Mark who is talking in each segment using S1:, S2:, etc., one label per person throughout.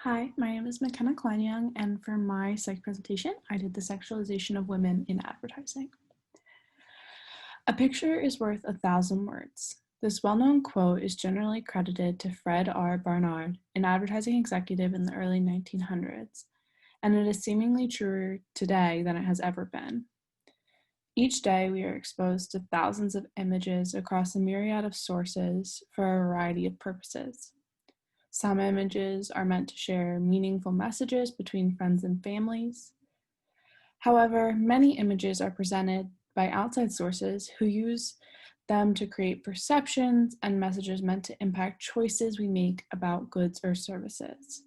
S1: Hi, my name is McKenna Klineyoung, and for my psych presentation, I did the sexualization of women in advertising. A picture is worth 1,000 words. This well-known quote is generally credited to Fred R. Barnard, an advertising executive in the early 1900s, and it is seemingly truer today than it has ever been. Each day, we are exposed to thousands of images across a myriad of sources for a variety of purposes. Some images are meant to share meaningful messages between friends and families. However, many images are presented by outside sources who use them to create perceptions and messages meant to impact choices we make about goods or services.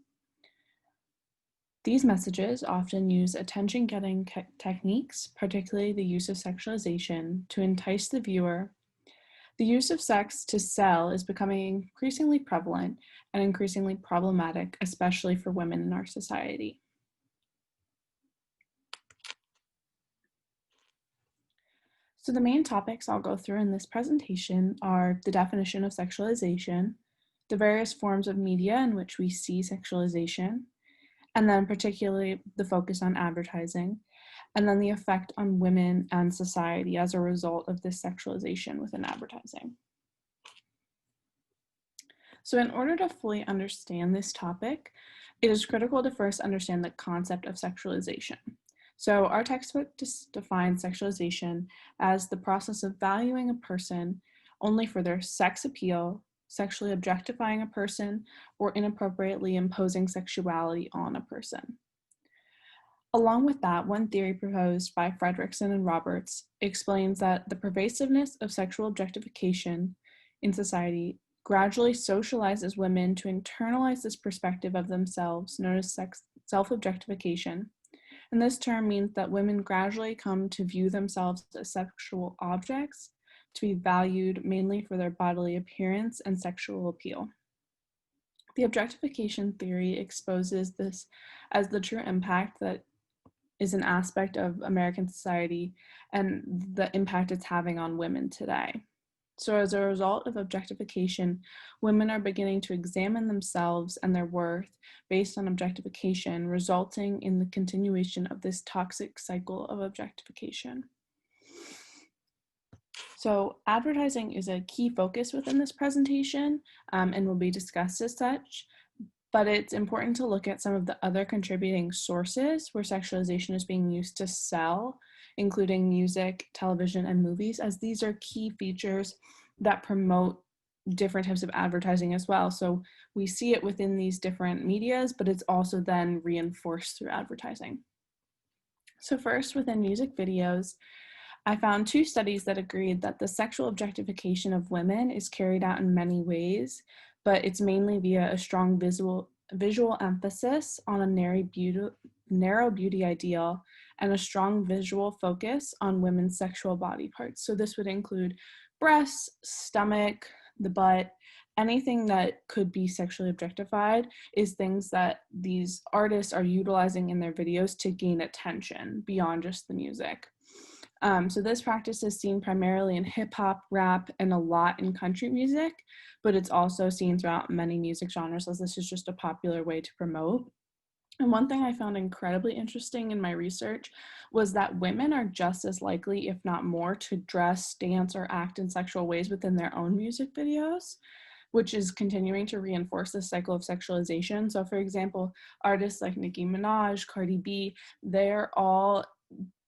S1: These messages often use attention-getting techniques, particularly the use of sexualization, to entice the viewer. The use of sex to sell is becoming increasingly prevalent and increasingly problematic, especially for women in our society. So the main topics I'll go through in this presentation are the definition of sexualization, the various forms of media in which we see sexualization, and then particularly the focus on advertising, and then the effect on women and society as a result of this sexualization within advertising. So in order to fully understand this topic, it is critical to first understand the concept of sexualization. So our textbook defines sexualization as the process of valuing a person only for their sex appeal, sexually objectifying a person, or inappropriately imposing sexuality on a person. Along with that, one theory proposed by Fredrickson and Roberts explains that the pervasiveness of sexual objectification in society gradually socializes women to internalize this perspective of themselves known as self-objectification. And this term means that women gradually come to view themselves as sexual objects to be valued mainly for their bodily appearance and sexual appeal. The objectification theory exposes this as the true impact that is an aspect of American society and the impact it's having on women today. So as a result of objectification, women are beginning to examine themselves and their worth based on objectification, resulting in the continuation of this toxic cycle of objectification. So advertising is a key focus within this presentation and will be discussed as such, but it's important to look at some of the other contributing sources where sexualization is being used to sell, including music, television, and movies, as these are key features that promote different types of advertising as well. So we see it within these different medias, but it's also then reinforced through advertising. So first, within music videos, I found two studies that agreed that the sexual objectification of women is carried out in many ways, but it's mainly via a strong visual emphasis on a narrow beauty ideal and a strong visual focus on women's sexual body parts. So this would include breasts, stomach, the butt, anything that could be sexually objectified is things that these artists are utilizing in their videos to gain attention beyond just the music. So this practice is seen primarily in hip hop, rap, and a lot in country music, but it's also seen throughout many music genres as this is just a popular way to promote. And one thing I found incredibly interesting in my research was that women are just as likely, if not more, to dress, dance, or act in sexual ways within their own music videos, which is continuing to reinforce this cycle of sexualization. So for example, artists like Nicki Minaj, Cardi B, they're all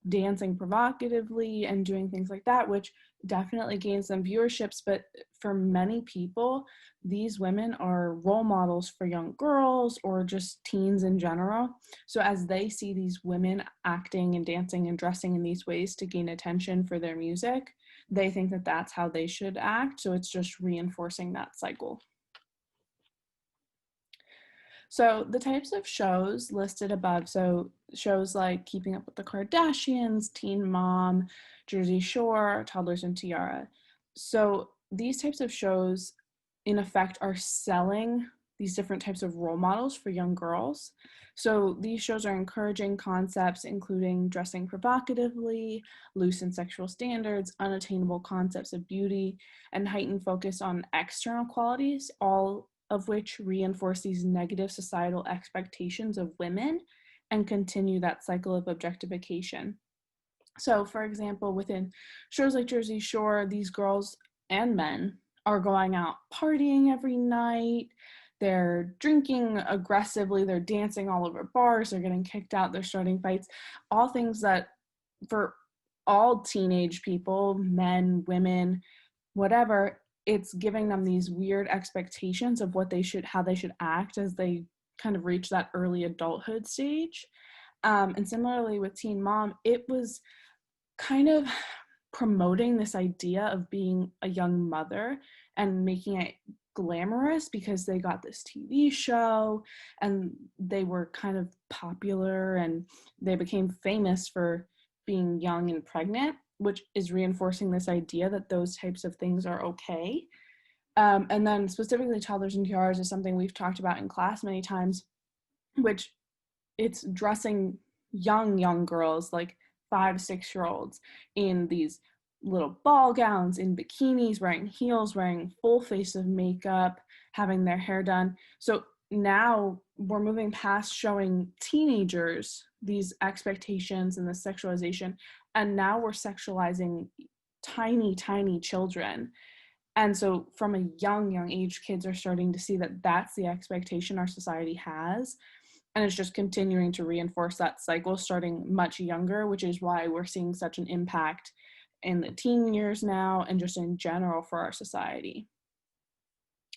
S1: dancing provocatively and doing things like that, which definitely gains them viewerships. But for many people, these women are role models for young girls or just teens in general. So as they see these women acting and dancing and dressing in these ways to gain attention for their music, they think that that's how they should act. So it's just reinforcing that cycle. So the types of shows listed above, so shows like Keeping Up with the Kardashians, Teen Mom, Jersey Shore, Toddlers and Tiara. So these types of shows, in effect, are selling these different types of role models for young girls. So these shows are encouraging concepts including dressing provocatively, loosened sexual standards, unattainable concepts of beauty, and heightened focus on external qualities, all of which reinforce these negative societal expectations of women and continue that cycle of objectification. So, for example, within shows like Jersey Shore, these girls and men are going out partying every night. They're drinking aggressively. They're dancing all over bars. They're getting kicked out. They're starting fights. All things that for all teenage people, men, women, whatever, it's giving them these weird expectations of what they should, how they should act as they kind of reach that early adulthood stage. And similarly with Teen Mom, it was kind of promoting this idea of being a young mother and making it glamorous because they got this TV show and they were kind of popular and they became famous for being young and pregnant, which is reinforcing this idea that those types of things are okay. And then specifically toddlers and tiaras is something we've talked about in class many times, which it's dressing young girls, like 5-6-year-olds, in these little ball gowns, in bikinis, wearing heels, wearing full face of makeup, having their hair done. So now we're moving past showing teenagers these expectations and the sexualization, and now we're sexualizing tiny children. And so from a young age, kids are starting to see that that's the expectation our society has. And it's just continuing to reinforce that cycle starting much younger, which is why we're seeing such an impact in the teen years now and just in general for our society.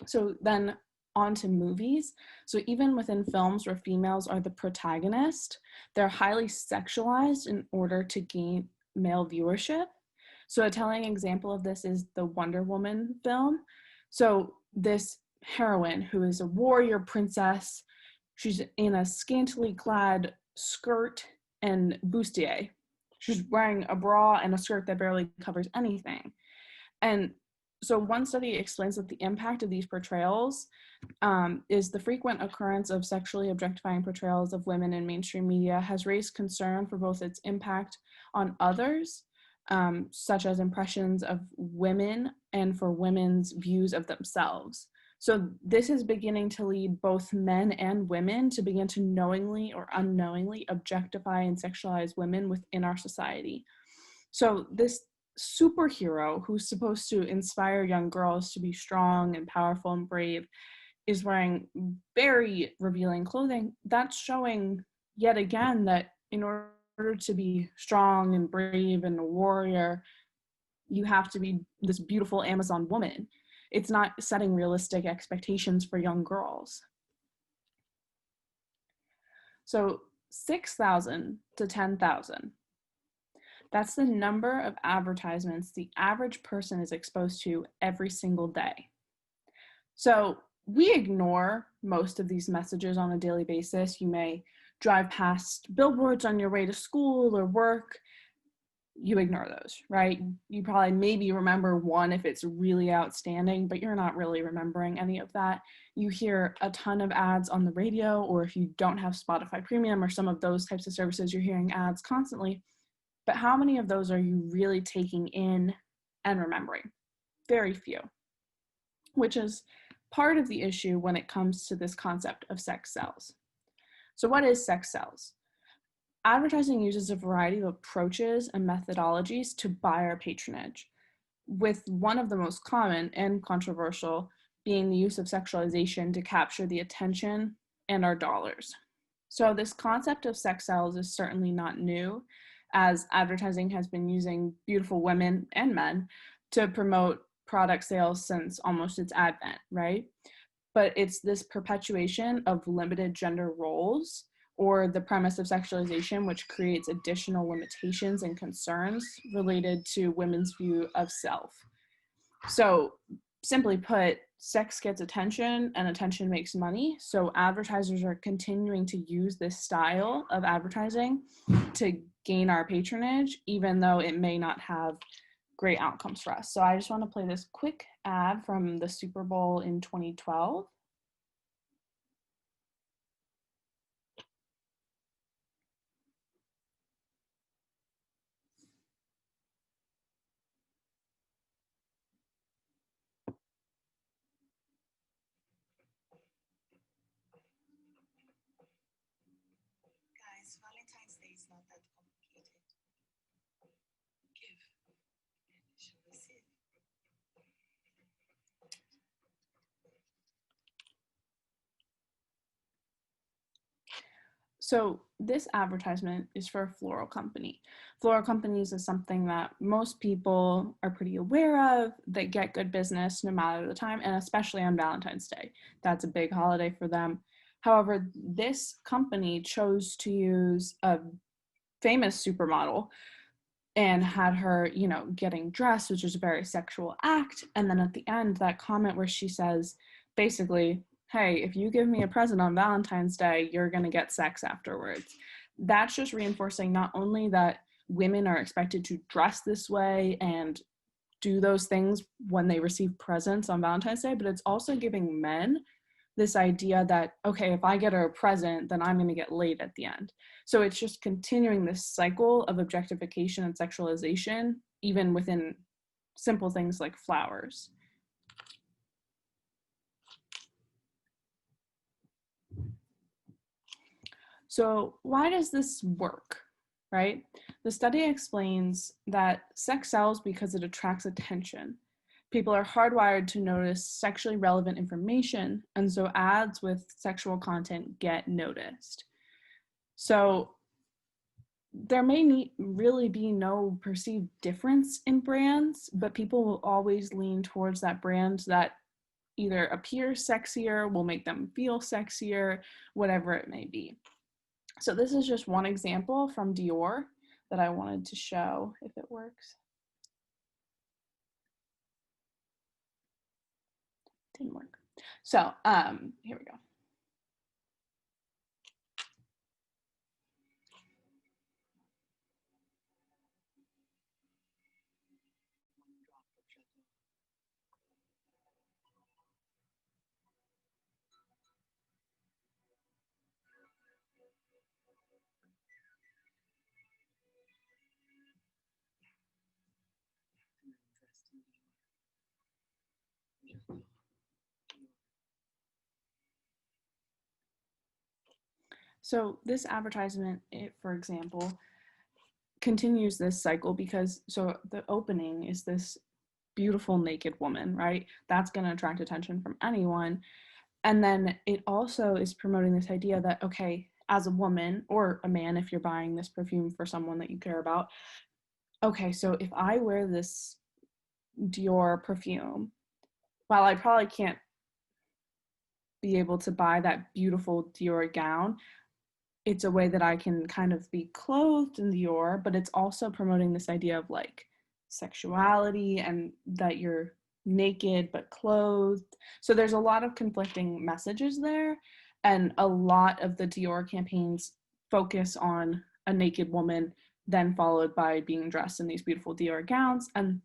S1: So then on to movies. So even within films where females are the protagonist, they're highly sexualized in order to gain male viewership. So a telling example of this is the Wonder Woman film. So this heroine who is a warrior princess, she's in a scantily clad skirt and bustier. She's wearing a bra and a skirt that barely covers anything. And so one study explains that the impact of these portrayals is the frequent occurrence of sexually objectifying portrayals of women in mainstream media has raised concern for both its impact on others, such as impressions of women, and for women's views of themselves. So this is beginning to lead both men and women to begin to knowingly or unknowingly objectify and sexualize women within our society. So this superhero who's supposed to inspire young girls to be strong and powerful and brave is wearing very revealing clothing. That's showing yet again that in order to be strong and brave and a warrior, you have to be this beautiful Amazon woman. It's not setting realistic expectations for young girls. So 6,000 to 10,000. That's the number of advertisements the average person is exposed to every single day. So we ignore most of these messages on a daily basis. You may drive past billboards on your way to school or work. You ignore those, right? You probably maybe remember one if it's really outstanding, but you're not really remembering any of that. You hear a ton of ads on the radio, or if you don't have Spotify Premium or some of those types of services, you're hearing ads constantly. But how many of those are you really taking in and remembering? Very few, which is part of the issue when it comes to this concept of sex sells. So what is sex sells? Advertising uses a variety of approaches and methodologies to buy our patronage, with one of the most common and controversial being the use of sexualization to capture the attention and our dollars. So this concept of sex sells is certainly not new, as advertising has been using beautiful women and men to promote product sales since almost its advent, right? But it's this perpetuation of limited gender roles or the premise of sexualization, which creates additional limitations and concerns related to women's view of self. So simply put, sex gets attention and attention makes money. So advertisers are continuing to use this style of advertising to gain our patronage, even though it may not have great outcomes for us. So I just want to play this quick ad from the Super Bowl in 2012.
S2: Valentine's Day is not that complicated. Give and you shall receive.
S1: So this advertisement is for a floral company. Floral companies is something that most people are pretty aware of, that get good business no matter the time, and especially on Valentine's Day. That's a big holiday for them. However, this company chose to use a famous supermodel and had her, getting dressed, which is a very sexual act. And then at the end, that comment where she says, basically, hey, if you give me a present on Valentine's Day, you're going to get sex afterwards. That's just reinforcing not only that women are expected to dress this way and do those things when they receive presents on Valentine's Day, but it's also giving men this idea that, okay, if I get her a present, then I'm going to get laid at the end. So it's just continuing this cycle of objectification and sexualization, even within simple things like flowers. So why does this work, right? The study explains that sex sells because it attracts attention. People are hardwired to notice sexually relevant information, and so ads with sexual content get noticed. So there may really be no perceived difference in brands, but people will always lean towards that brand that either appears sexier, will make them feel sexier, whatever it may be. So this is just one example from Dior that I wanted to show if it works. Didn't work. So here we go. So this advertisement, for example, continues this cycle because so the opening is this beautiful naked woman, right? That's going to attract attention from anyone. And then it also is promoting this idea that, okay, as a woman or a man, if you're buying this perfume for someone that you care about, okay, so if I wear this Dior perfume, while I probably can't be able to buy that beautiful Dior gown, it's a way that I can kind of be clothed in Dior, but it's also promoting this idea of like sexuality and that you're naked but clothed. So there's a lot of conflicting messages there, and a lot of the Dior campaigns focus on a naked woman, then followed by being dressed in these beautiful Dior gowns. And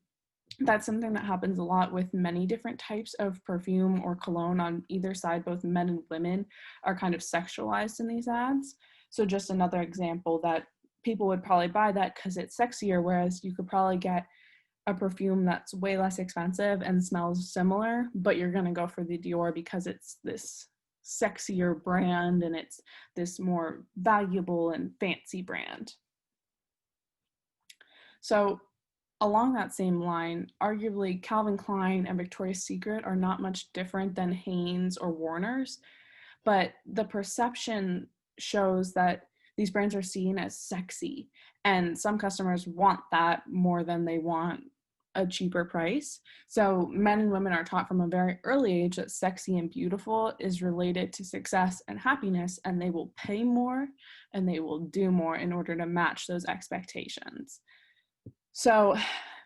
S1: that's something that happens a lot with many different types of perfume or cologne on either side. Both men and women are kind of sexualized in these ads. So just another example that people would probably buy that because it's sexier, whereas you could probably get a perfume that's way less expensive and smells similar, but you're going to go for the Dior because it's this sexier brand and it's this more valuable and fancy brand. So along that same line, arguably Calvin Klein and Victoria's Secret are not much different than Hanes or Warner's, but the perception shows that these brands are seen as sexy, and some customers want that more than they want a cheaper price. So men and women are taught from a very early age that sexy and beautiful is related to success and happiness, and they will pay more and they will do more in order to match those expectations. So,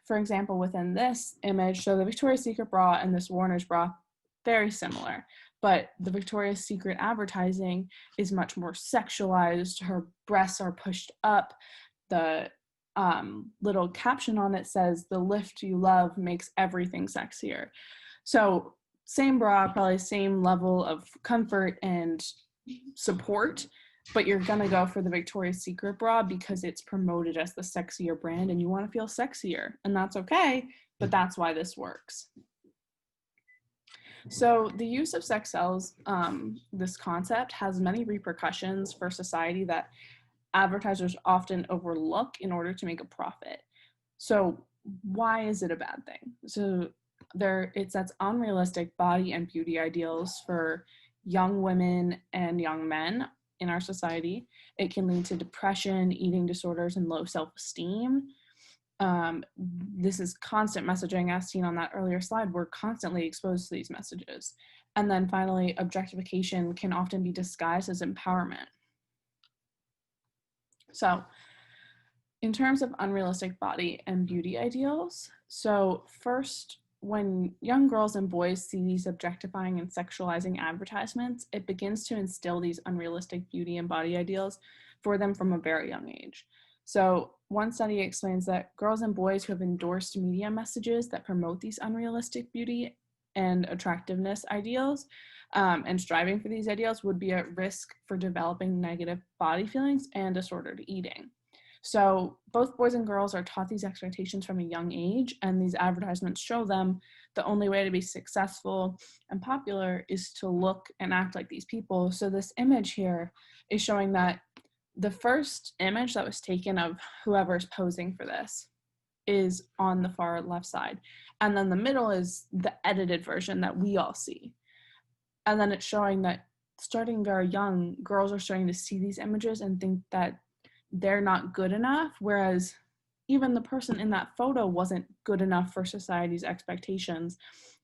S1: for example, within this image, so the Victoria's Secret bra and this Warner's bra, very similar, but the Victoria's Secret advertising is much more sexualized. Her breasts are pushed up. The little caption on it says, "The lift you love makes everything sexier." So same bra, probably same level of comfort and support, but you're gonna go for the Victoria's Secret bra because it's promoted as the sexier brand and you want to feel sexier, and that's okay, but that's why this works. So the use of sex sells, this concept has many repercussions for society that advertisers often overlook in order to make a profit. So why is it a bad thing? So it sets unrealistic body and beauty ideals for young women and young men in our society. It can lead to depression, eating disorders, and low self-esteem. This is constant messaging, as seen on that earlier slide. We're constantly exposed to these messages. And then finally, objectification can often be disguised as empowerment. So in terms of unrealistic body and beauty ideals, so first, when young girls and boys see these objectifying and sexualizing advertisements, it begins to instill these unrealistic beauty and body ideals for them from a very young age. So one study explains that girls and boys who have endorsed media messages that promote these unrealistic beauty and attractiveness ideals and striving for these ideals would be at risk for developing negative body feelings and disordered eating. So both boys and girls are taught these expectations from a young age, and these advertisements show them the only way to be successful and popular is to look and act like these people. So this image here is showing that the first image that was taken of whoever's posing for this is on the far left side. And then the middle is the edited version that we all see. And then it's showing that starting very young, girls are starting to see these images and think that they're not good enough, whereas even the person in that photo wasn't good enough for society's expectations.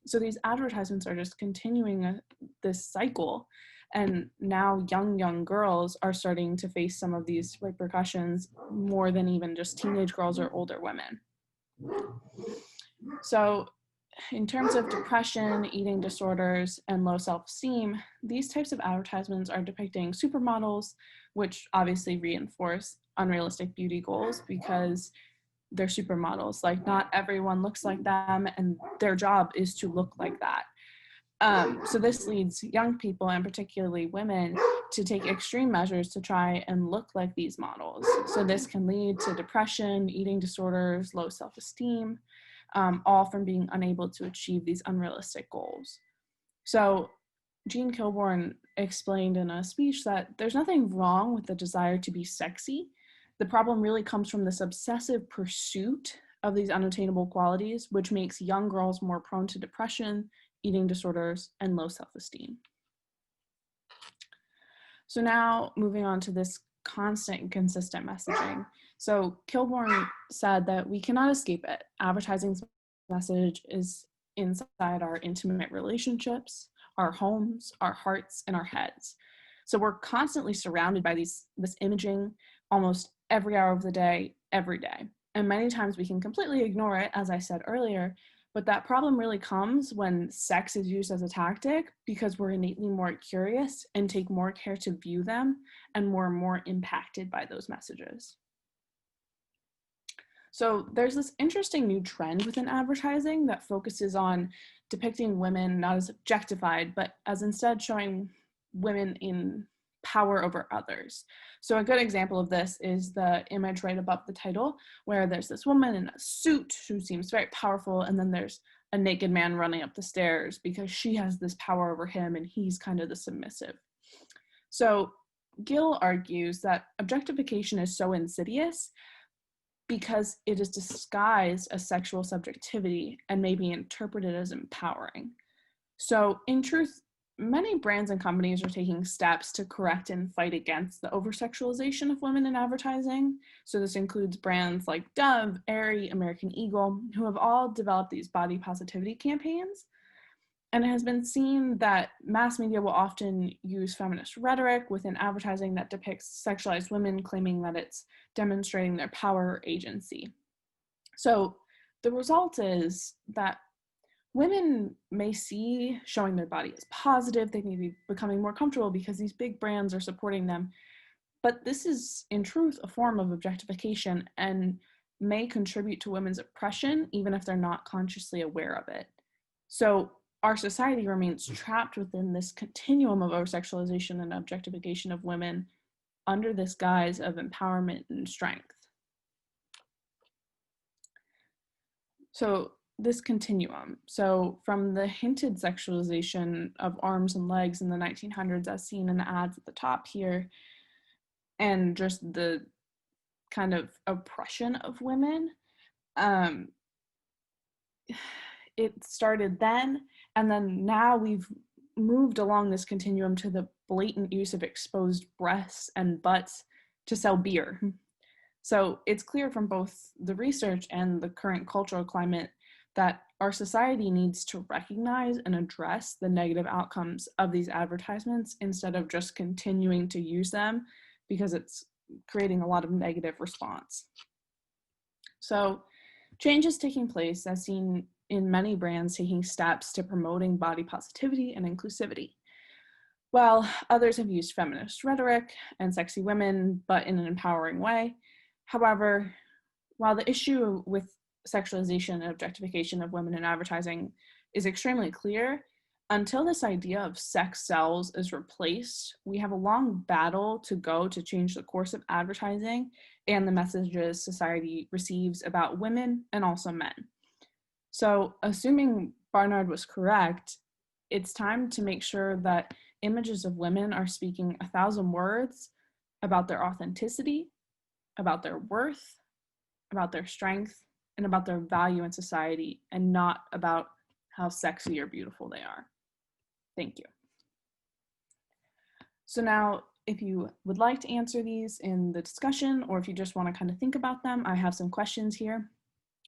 S1: So these advertisements are just continuing this cycle. And now young girls are starting to face some of these repercussions more than even just teenage girls or older women. So in terms of depression, eating disorders, and low self-esteem, these types of advertisements are depicting supermodels, which obviously reinforce unrealistic beauty goals because they're supermodels. Like, not everyone looks like them, and their job is to look like that. So this leads young people, and particularly women, to take extreme measures to try and look like these models. So this can lead to depression, eating disorders, low self-esteem, all from being unable to achieve these unrealistic goals. So Jean Kilbourne explained in a speech that there's nothing wrong with the desire to be sexy. The problem really comes from this obsessive pursuit of these unattainable qualities, which makes young girls more prone to depression, eating disorders, and low self-esteem. So now moving on to this constant and consistent messaging. So Kilbourne said that we cannot escape it. Advertising's message is inside our intimate relationships, our homes, our hearts, and our heads. So we're constantly surrounded by this imaging almost every hour of the day, every day. And many times we can completely ignore it, as I said earlier, but that problem really comes when sex is used as a tactic because we're innately more curious and take more care to view them and more impacted by those messages. So there's this interesting new trend within advertising that focuses on depicting women not as objectified, but as instead showing women in power over others. So a good example of this is the image right above the title, where there's this woman in a suit who seems very powerful, and then there's a naked man running up the stairs because she has this power over him and he's kind of the submissive. So Gill argues that objectification is so insidious because it is disguised as sexual subjectivity and may be interpreted as empowering. So in truth, many brands and companies are taking steps to correct and fight against the over-sexualization of women in advertising. So this includes brands like Dove, Aerie, American Eagle, who have all developed these body positivity campaigns. And it has been seen that mass media will often use feminist rhetoric within advertising that depicts sexualized women, claiming that it's demonstrating their power or agency. So the result is that women may see showing their body as positive, they may be becoming more comfortable because these big brands are supporting them. But this is, in truth, a form of objectification and may contribute to women's oppression, even if they're not consciously aware of it. So our society remains trapped within this continuum of over-sexualization and objectification of women under this guise of empowerment and strength. So this continuum, so from the hinted sexualization of arms and legs in the 1900s as seen in the ads at the top here, and just the kind of oppression of women. Um, it started then, and then now we've moved along this continuum to the blatant use of exposed breasts and butts to sell beer. So it's clear from both the research and the current cultural climate that our society needs to recognize and address the negative outcomes of these advertisements instead of just continuing to use them because it's creating a lot of negative response. So change is taking place as seen in many brands taking steps to promoting body positivity and inclusivity. While others have used feminist rhetoric and sexy women, but in an empowering way. However, while the issue with sexualization and objectification of women in advertising is extremely clear, until this idea of sex sells is replaced, we have a long battle to go to change the course of advertising and the messages society receives about women and also men. So, assuming Barnard was correct, it's time to make sure that images of women are speaking 1,000 words about their authenticity, about their worth, about their strength, and about their value in society, and not about how sexy or beautiful they are. Thank you. So now, if you would like to answer these in the discussion, or if you just want to kind of think about them, I have some questions here.